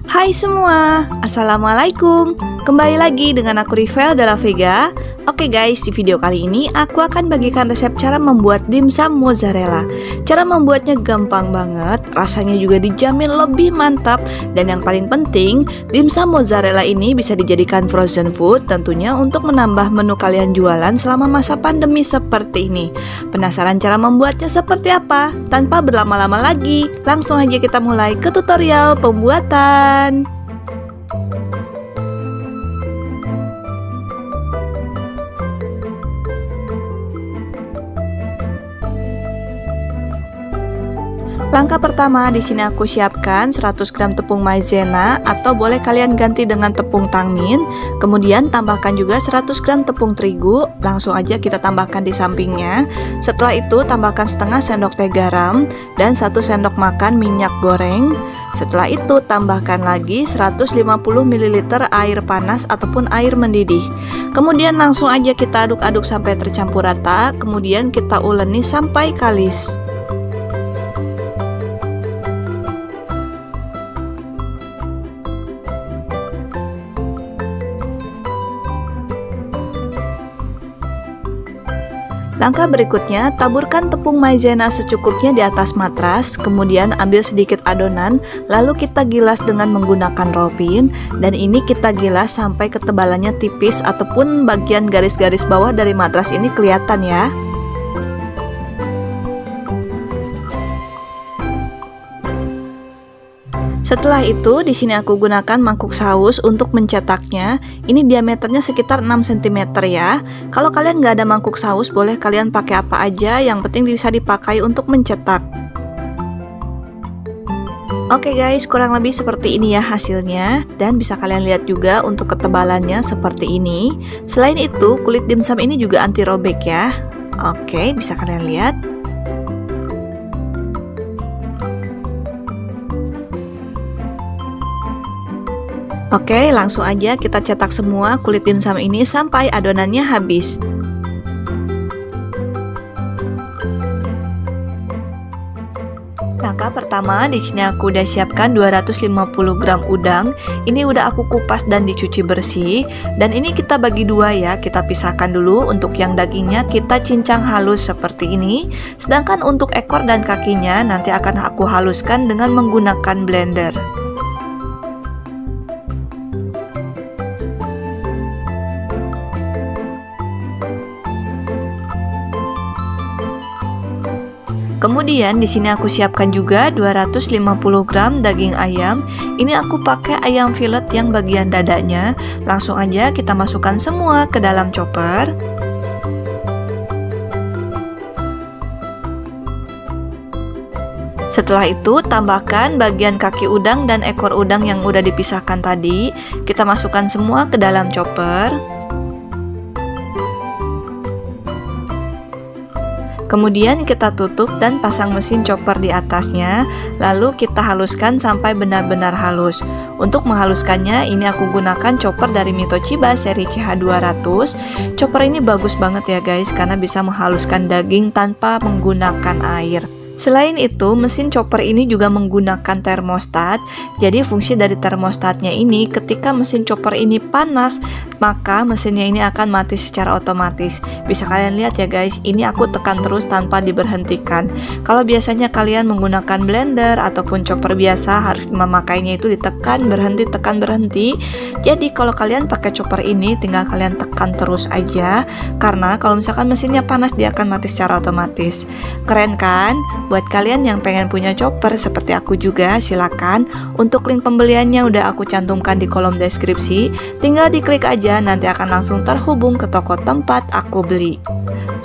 Hai semua, Assalamualaikum. Kembali lagi dengan aku Rivel Della Vega. Oke guys, di video kali ini aku akan bagikan resep cara membuat dimsum mozzarella. Cara membuatnya gampang banget, rasanya juga dijamin lebih mantap. Dan yang paling penting, dimsum mozzarella ini bisa dijadikan frozen food, tentunya untuk menambah menu kalian jualan selama masa pandemi seperti ini. Penasaran cara membuatnya seperti apa? Tanpa berlama-lama lagi, langsung aja kita mulai ke tutorial pembuatan. Langkah pertama, di sini aku siapkan 100 gram tepung maizena atau boleh kalian ganti dengan tepung tangmin. Kemudian tambahkan juga 100 gram tepung terigu, langsung aja kita tambahkan di sampingnya. Setelah itu tambahkan setengah sendok teh garam dan 1 sendok makan minyak goreng. Setelah itu tambahkan lagi 150 ml air panas ataupun air mendidih. Kemudian langsung aja kita aduk-aduk sampai tercampur rata, kemudian kita uleni sampai kalis. Langkah berikutnya, taburkan tepung maizena secukupnya di atas matras, kemudian ambil sedikit adonan, lalu kita gilas dengan menggunakan robin, dan ini kita gilas sampai ketebalannya tipis ataupun bagian garis-garis bawah dari matras ini kelihatan ya. Setelah itu, di sini aku gunakan mangkuk saus untuk mencetaknya. Ini diameternya sekitar 6 cm ya. Kalau kalian nggak ada mangkuk saus, boleh kalian pakai apa aja, yang penting bisa dipakai untuk mencetak. Oke guys, kurang lebih seperti ini ya hasilnya. Dan bisa kalian lihat juga untuk ketebalannya seperti ini. Selain itu, kulit dimsum ini juga anti robek ya. Oke, bisa kalian lihat. Oke, langsung aja kita cetak semua kulit dimsum ini sampai adonannya habis. Langkah pertama, di sini aku udah siapkan 250 gram udang. Ini udah aku kupas dan dicuci bersih. Dan ini kita bagi dua ya, kita pisahkan dulu. Untuk yang dagingnya kita cincang halus seperti ini. Sedangkan untuk ekor dan kakinya nanti akan aku haluskan dengan menggunakan blender. Kemudian di sini aku siapkan juga 250 gram daging ayam. Ini aku pakai ayam fillet yang bagian dadanya. Langsung aja kita masukkan semua ke dalam chopper. Setelah itu tambahkan bagian kaki udang dan ekor udang yang udah dipisahkan tadi. Kita masukkan semua ke dalam chopper. Kemudian kita tutup dan pasang mesin chopper di atasnya. Lalu kita haluskan sampai benar-benar halus. Untuk menghaluskannya, ini aku gunakan chopper dari Mitoshiba seri CH200. Chopper ini bagus banget ya guys, karena bisa menghaluskan daging tanpa menggunakan air. Selain itu, mesin chopper ini juga menggunakan termostat. Jadi fungsi dari termostatnya ini, ketika mesin chopper ini panas, maka mesinnya ini akan mati secara otomatis. Bisa kalian lihat ya guys, ini aku tekan terus tanpa diberhentikan. Kalau biasanya kalian menggunakan blender ataupun chopper biasa, harus memakainya itu ditekan berhenti, tekan berhenti. Jadi kalau kalian pakai chopper ini, tinggal kalian tekan terus aja. Karena kalau misalkan mesinnya panas, dia akan mati secara otomatis. Keren kan? Buat kalian yang pengen punya chopper seperti aku juga, silakan. Untuk link pembeliannya udah aku cantumkan di kolom deskripsi. Tinggal diklik aja, nanti akan langsung terhubung ke toko tempat aku beli.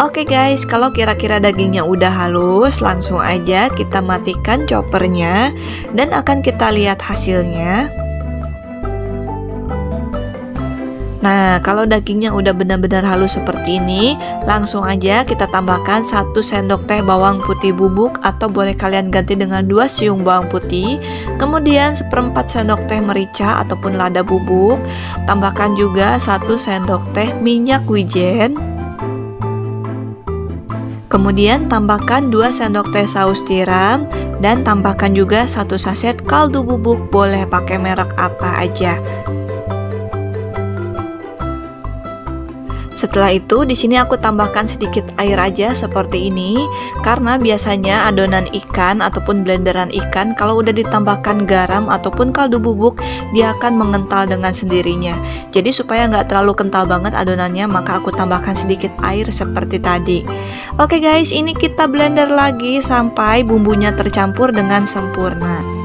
Oke guys, kalau kira-kira dagingnya udah halus, langsung aja kita matikan choppernya dan akan kita lihat hasilnya. Nah, kalau dagingnya udah benar-benar halus seperti ini, langsung aja kita tambahkan 1 sendok teh bawang putih bubuk atau boleh kalian ganti dengan 2 siung bawang putih. Kemudian 1/4 sendok teh merica ataupun lada bubuk. Tambahkan juga 1 sendok teh minyak wijen. Kemudian tambahkan 2 sendok teh saus tiram dan tambahkan juga 1 saset kaldu bubuk, boleh pakai merek apa aja. Setelah itu di sini aku tambahkan sedikit air aja seperti ini, karena biasanya adonan ikan ataupun blenderan ikan kalau udah ditambahkan garam ataupun kaldu bubuk dia akan mengental dengan sendirinya. Jadi supaya nggak terlalu kental banget adonannya, maka aku tambahkan sedikit air seperti tadi. Oke guys, ini kita blender lagi sampai bumbunya tercampur dengan sempurna.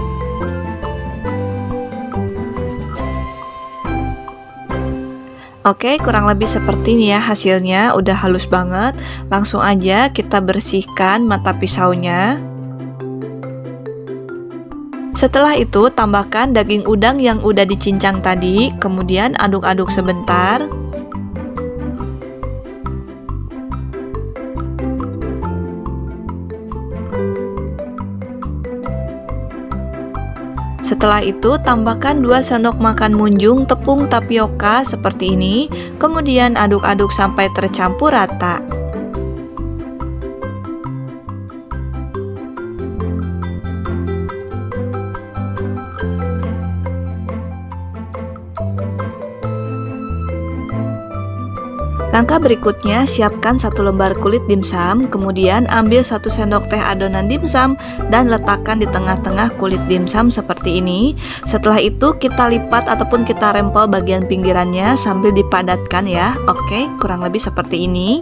Oke, kurang lebih seperti ini ya hasilnya, udah halus banget. Langsung aja kita bersihkan mata pisaunya. Setelah itu tambahkan daging udang yang udah dicincang tadi, kemudian aduk-aduk sebentar. Setelah itu tambahkan 2 sendok makan munjung tepung tapioka seperti ini, kemudian aduk-aduk sampai tercampur rata. Langkah berikutnya, siapkan 1 lembar kulit dimsum, kemudian ambil 1 sendok teh adonan dimsum dan letakkan di tengah-tengah kulit dimsum seperti ini. Setelah itu kita lipat ataupun kita rempel bagian pinggirannya sambil dipadatkan ya. Oke, kurang lebih seperti ini.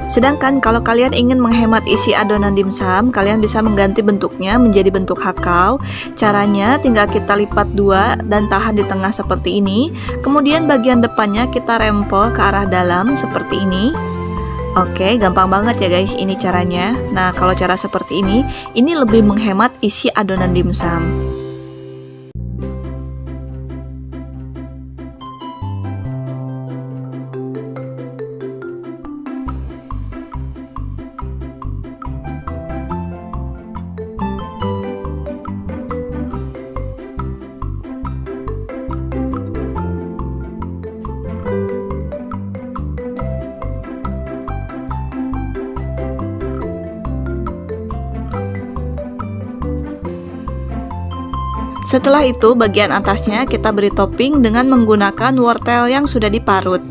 Sedangkan kalau kalian ingin menghemat isi adonan dimsum, kalian bisa mengganti bentuknya menjadi bentuk hakau. Caranya tinggal kita lipat 2 dan tahan di tengah seperti ini. Kemudian bagian depannya kita rempel ke arah dalam seperti ini. Oke, gampang banget ya guys ini caranya. Nah, kalau cara seperti ini lebih menghemat isi adonan dimsum. Setelah itu bagian atasnya kita beri topping dengan menggunakan wortel yang sudah diparut.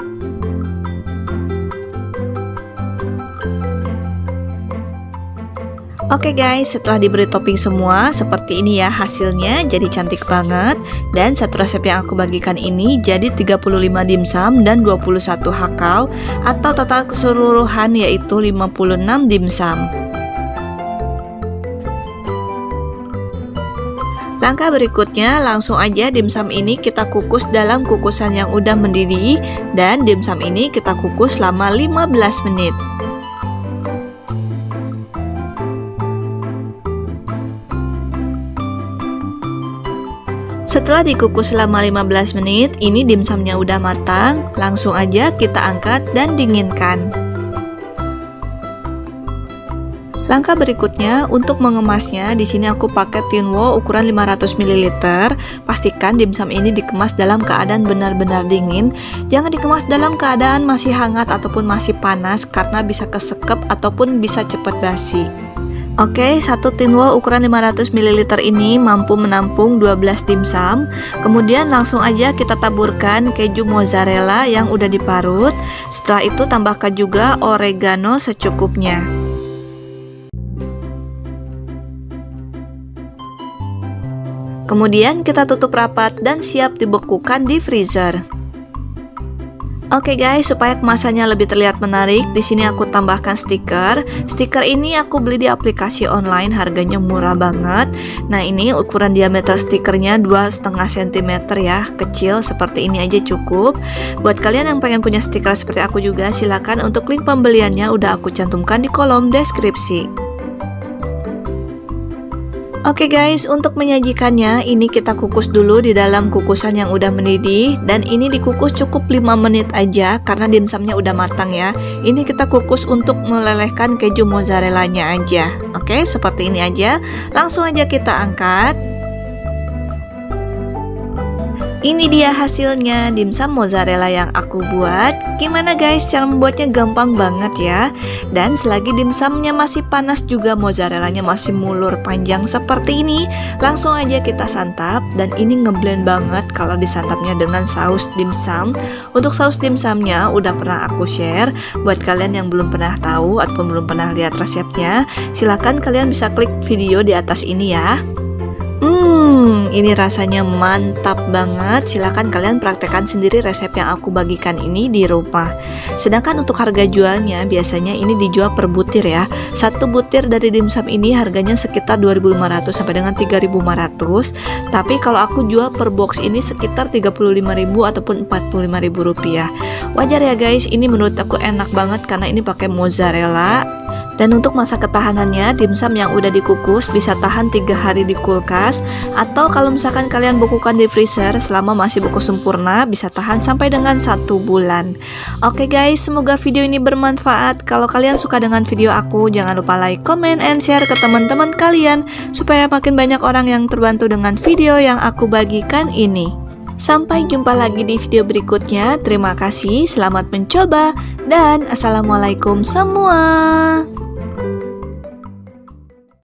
Oke guys, setelah diberi topping semua seperti ini ya hasilnya, jadi cantik banget. Dan satu resep yang aku bagikan ini jadi 35 dimsum dan 21 hakau, atau total keseluruhan yaitu 56 dimsum. Langkah berikutnya, langsung aja dimsum ini kita kukus dalam kukusan yang udah mendidih, dan dimsum ini kita kukus selama 15 menit. Setelah dikukus selama 15 menit, ini dimsumnya udah matang, langsung aja kita angkat dan dinginkan. Langkah berikutnya untuk mengemasnya, di sini aku pakai tinwo ukuran 500 ml. Pastikan dimsum ini dikemas dalam keadaan benar-benar dingin. Jangan dikemas dalam keadaan masih hangat ataupun masih panas karena bisa kesekep ataupun bisa cepat basi. Oke, satu tinwo ukuran 500 ml ini mampu menampung 12 dimsum. Kemudian langsung aja kita taburkan keju mozzarella yang udah diparut. Setelah itu tambahkan juga oregano secukupnya. Kemudian kita tutup rapat dan siap dibekukan di freezer. Oke guys, supaya kemasannya lebih terlihat menarik, di sini aku tambahkan stiker. Stiker ini aku beli di aplikasi online, harganya murah banget. Nah, ini ukuran diameter stikernya 2,5 cm ya, kecil seperti ini aja cukup. Buat kalian yang pengen punya stiker seperti aku juga, silakan untuk link pembeliannya udah aku cantumkan di kolom deskripsi. Oke guys, untuk menyajikannya ini kita kukus dulu di dalam kukusan yang udah mendidih, dan ini dikukus cukup 5 menit aja karena dimsumnya udah matang ya. Ini kita kukus untuk melelehkan keju mozzarellanya aja. Oke, seperti ini aja. Langsung aja kita angkat. Ini dia hasilnya dimsum mozzarella yang aku buat. Gimana guys, cara membuatnya gampang banget ya. Dan selagi dimsumnya masih panas juga mozzarellanya masih mulur panjang seperti ini, langsung aja kita santap. Dan ini ngeblend banget kalau disantapnya dengan saus dimsum. Untuk saus dimsumnya udah pernah aku share. Buat kalian yang belum pernah tahu ataupun belum pernah lihat resepnya, silahkan kalian bisa klik video di atas ini ya. Ini rasanya mantap banget. Silahkan kalian praktekkan sendiri resep yang aku bagikan ini di rumah. Sedangkan untuk harga jualnya biasanya ini dijual per butir ya. Satu butir dari dimsum ini harganya sekitar 2.500 sampai dengan 3.500. Tapi kalau aku jual per box ini sekitar 35.000 ataupun 45.000 rupiah. Wajar ya guys, ini menurut aku enak banget karena ini pakai mozzarella. Dan untuk masa ketahanannya, dimsum yang udah dikukus bisa tahan 3 hari di kulkas, atau kalau misalkan kalian bekukan di freezer selama masih beku sempurna bisa tahan sampai dengan 1 bulan. Oke guys, semoga video ini bermanfaat. Kalau kalian suka dengan video aku, jangan lupa like, comment, and share ke teman-teman kalian supaya makin banyak orang yang terbantu dengan video yang aku bagikan ini. Sampai jumpa lagi di video berikutnya. Terima kasih, selamat mencoba, dan assalamualaikum semua.